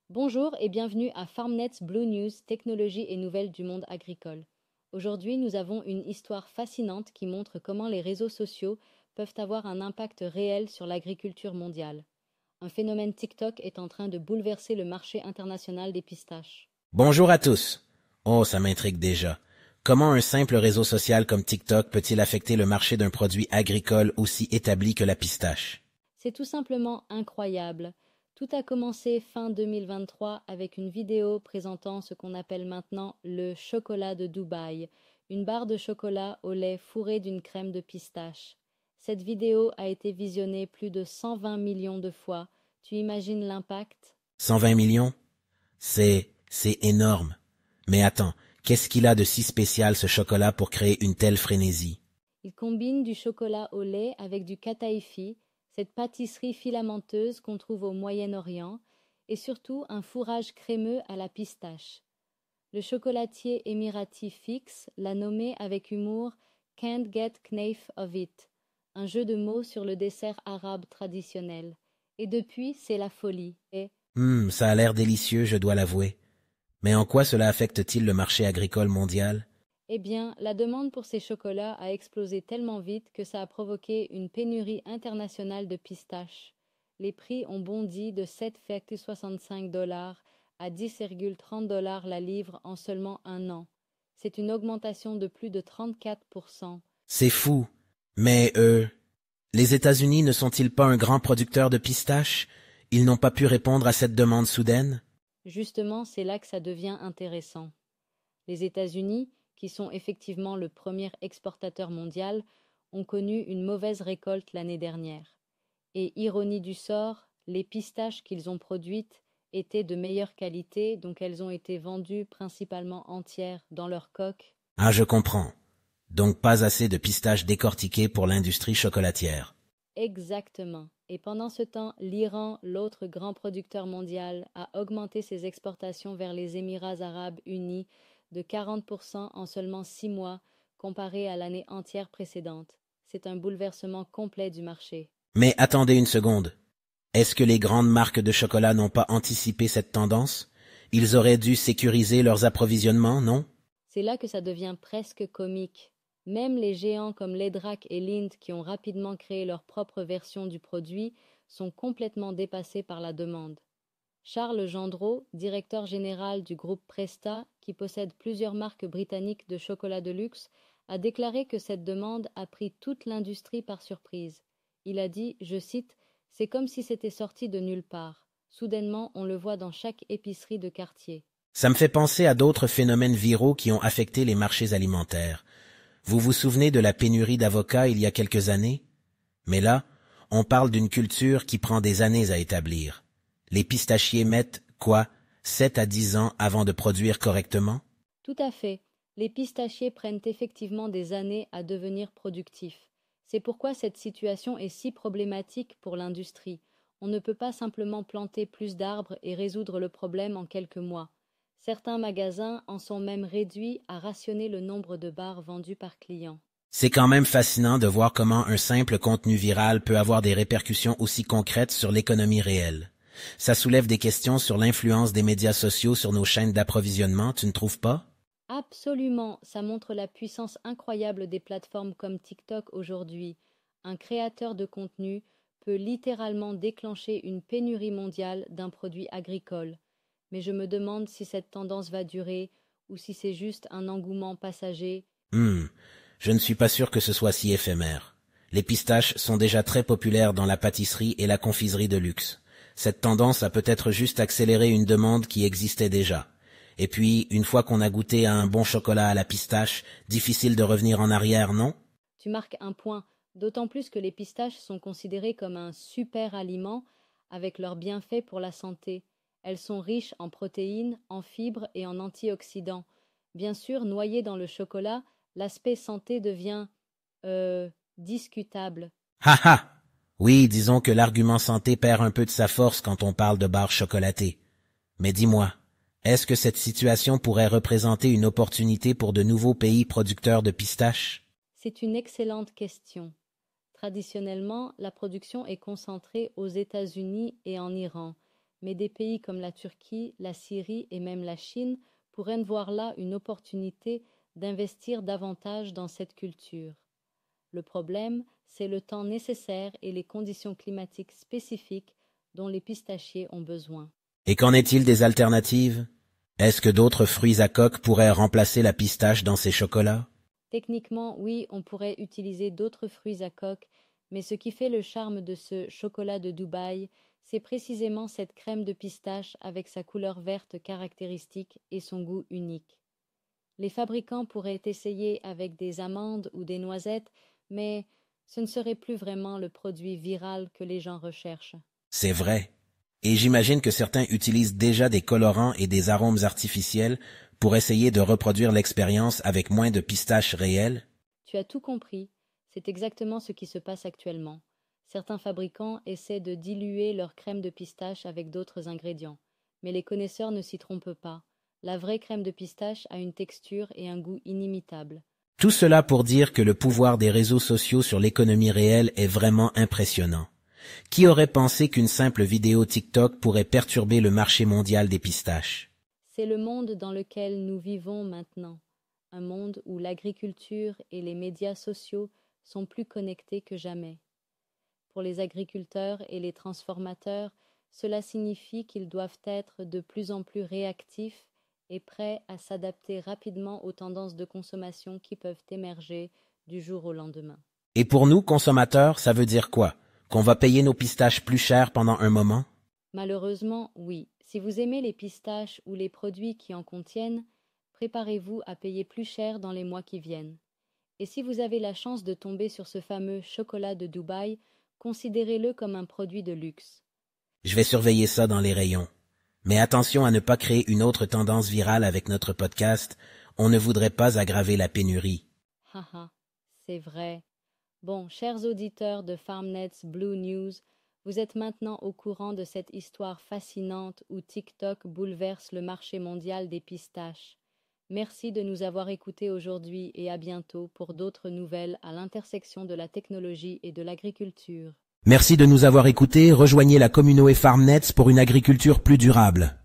Bonjour et bienvenue à FarmNet's Blue News, technologies et nouvelles du monde agricole. Aujourd'hui, nous avons une histoire fascinante qui montre comment les réseaux sociaux peuvent avoir un impact réel sur l'agriculture mondiale. Un phénomène TikTok est en train de bouleverser le marché international des pistaches. Bonjour à tous. Oh, ça m'intrigue déjà. Comment un simple réseau social comme TikTok peut-il affecter le marché d'un produit agricole aussi établi que la pistache? C'est tout simplement incroyable. Tout a commencé fin 2023 avec une vidéo présentant ce qu'on appelle maintenant le chocolat de Dubaï, une barre de chocolat au lait fourré d'une crème de pistache. Cette vidéo a été visionnée plus de 120 millions de fois. Tu imagines l'impact? 120 millions? C'est énorme. Mais attends, qu'est-ce qu'il a de si spécial ce chocolat pour créer une telle frénésie? Il combine du chocolat au lait avec du kataïfi, cette pâtisserie filamenteuse qu'on trouve au Moyen-Orient, et surtout un fourrage crémeux à la pistache. Le chocolatier émirati Fix l'a nommé avec humour Can't get knaif of it, un jeu de mots sur le dessert arabe traditionnel. Et depuis, c'est la folie. Et, Ça a l'air délicieux, je dois l'avouer. Mais en quoi cela affecte-t-il le marché agricole mondial? eh bien, la demande pour ces chocolats a explosé tellement vite que ça a provoqué une pénurie internationale de pistaches. Les prix ont bondi de 7,65 $ à 10,30 $ la livre en seulement un an. C'est une augmentation de plus de 34%. C'est fou. Mais les États-Unis ne sont-ils pas un grand producteur de pistaches? Ils n'ont pas pu répondre à cette demande soudaine? Justement, c'est là que ça devient intéressant. Les États-Unis, qui sont effectivement le premier exportateur mondial, ont connu une mauvaise récolte l'année dernière. Et ironie du sort, les pistaches qu'ils ont produites étaient de meilleure qualité, donc elles ont été vendues principalement entières dans leur coque. Ah, je comprends. Donc pas assez de pistaches décortiquées pour l'industrie chocolatière. Exactement. Et pendant ce temps, l'Iran, l'autre grand producteur mondial, a augmenté ses exportations vers les Émirats arabes unis de 40% en seulement 6 mois comparé à l'année entière précédente. C'est un bouleversement complet du marché. Mais attendez une seconde. Est-ce que les grandes marques de chocolat n'ont pas anticipé cette tendance? Ils auraient dû sécuriser leurs approvisionnements, non? C'est là que ça devient presque comique. Même les géants comme Ledrac et Lindt qui ont rapidement créé leur propre version du produit sont complètement dépassés par la demande. Charles Gendreau, directeur général du groupe Presta, qui possède plusieurs marques britanniques de chocolat de luxe, a déclaré que cette demande a pris toute l'industrie par surprise. Il a dit, je cite, c'est comme si c'était sorti de nulle part. Soudainement, on le voit dans chaque épicerie de quartier. Ça me fait penser à d'autres phénomènes viraux qui ont affecté les marchés alimentaires. Vous vous souvenez de la pénurie d'avocats il y a quelques années? Mais là, on parle d'une culture qui prend des années à établir. Les pistachiers mettent, quoi, 7 à 10 ans avant de produire correctement? Tout à fait. Les pistachiers prennent effectivement des années à devenir productifs. C'est pourquoi cette situation est si problématique pour l'industrie. On ne peut pas simplement planter plus d'arbres et résoudre le problème en quelques mois. Certains magasins en sont même réduits à rationner le nombre de barres vendues par client. C'est quand même fascinant de voir comment un simple contenu viral peut avoir des répercussions aussi concrètes sur l'économie réelle. Ça soulève des questions sur l'influence des médias sociaux sur nos chaînes d'approvisionnement, tu ne trouves pas? Absolument, ça montre la puissance incroyable des plateformes comme TikTok aujourd'hui. Un créateur de contenu peut littéralement déclencher une pénurie mondiale d'un produit agricole. Mais je me demande si cette tendance va durer ou si c'est juste un engouement passager. Hmm, je ne suis pas sûr que ce soit si éphémère. Les pistaches sont déjà très populaires dans la pâtisserie et la confiserie de luxe. Cette tendance a peut-être juste accéléré une demande qui existait déjà. Et puis, une fois qu'on a goûté à un bon chocolat à la pistache, difficile de revenir en arrière, non? Tu marques un point, d'autant plus que les pistaches sont considérées comme un super aliment avec leurs bienfaits pour la santé. Elles sont riches en protéines, en fibres et en antioxydants. Bien sûr, noyées dans le chocolat, l'aspect santé devient discutable. Ha! Oui, disons que l'argument santé perd un peu de sa force quand on parle de barres chocolatées. Mais dis-moi, est-ce que cette situation pourrait représenter une opportunité pour de nouveaux pays producteurs de pistaches? C'est une excellente question. Traditionnellement, la production est concentrée aux États-Unis et en Iran, mais des pays comme la Turquie, la Syrie et même la Chine pourraient voir là une opportunité d'investir davantage dans cette culture. Le problème, c'est le temps nécessaire et les conditions climatiques spécifiques dont les pistachiers ont besoin. Et qu'en est-il des alternatives? Est-ce que d'autres fruits à coque pourraient remplacer la pistache dans ces chocolats? Techniquement, oui, on pourrait utiliser d'autres fruits à coque, mais ce qui fait le charme de ce chocolat de Dubaï, c'est précisément cette crème de pistache avec sa couleur verte caractéristique et son goût unique. Les fabricants pourraient essayer avec des amandes ou des noisettes, mais ce ne serait plus vraiment le produit viral que les gens recherchent. C'est vrai. Et j'imagine que certains utilisent déjà des colorants et des arômes artificiels pour essayer de reproduire l'expérience avec moins de pistaches réelles. Tu as tout compris, c'est exactement ce qui se passe actuellement. Certains fabricants essaient de diluer leur crème de pistache avec d'autres ingrédients, mais les connaisseurs ne s'y trompent pas. La vraie crème de pistache a une texture et un goût inimitables. Tout cela pour dire que le pouvoir des réseaux sociaux sur l'économie réelle est vraiment impressionnant. Qui aurait pensé qu'une simple vidéo TikTok pourrait perturber le marché mondial des pistaches? C'est le monde dans lequel nous vivons maintenant, un monde où l'agriculture et les médias sociaux sont plus connectés que jamais. Pour les agriculteurs et les transformateurs, cela signifie qu'ils doivent être de plus en plus réactifs et prêts à s'adapter rapidement aux tendances de consommation qui peuvent émerger du jour au lendemain. Et pour nous, consommateurs, ça veut dire quoi? Qu'on va payer nos pistaches plus cher pendant un moment? Malheureusement, oui. Si vous aimez les pistaches ou les produits qui en contiennent, préparez-vous à payer plus cher dans les mois qui viennent. Et si vous avez la chance de tomber sur ce fameux chocolat de Dubaï, considérez-le comme un produit de luxe. Je vais surveiller ça dans les rayons. Mais attention à ne pas créer une autre tendance virale avec notre podcast. On ne voudrait pas aggraver la pénurie. Haha, c'est vrai. Bon, chers auditeurs de FarmNet's Blue News, vous êtes maintenant au courant de cette histoire fascinante où TikTok bouleverse le marché mondial des pistaches. Merci de nous avoir écoutés aujourd'hui et à bientôt pour d'autres nouvelles à l'intersection de la technologie et de l'agriculture. Merci de nous avoir écoutés. Rejoignez la communauté FarmNet pour une agriculture plus durable.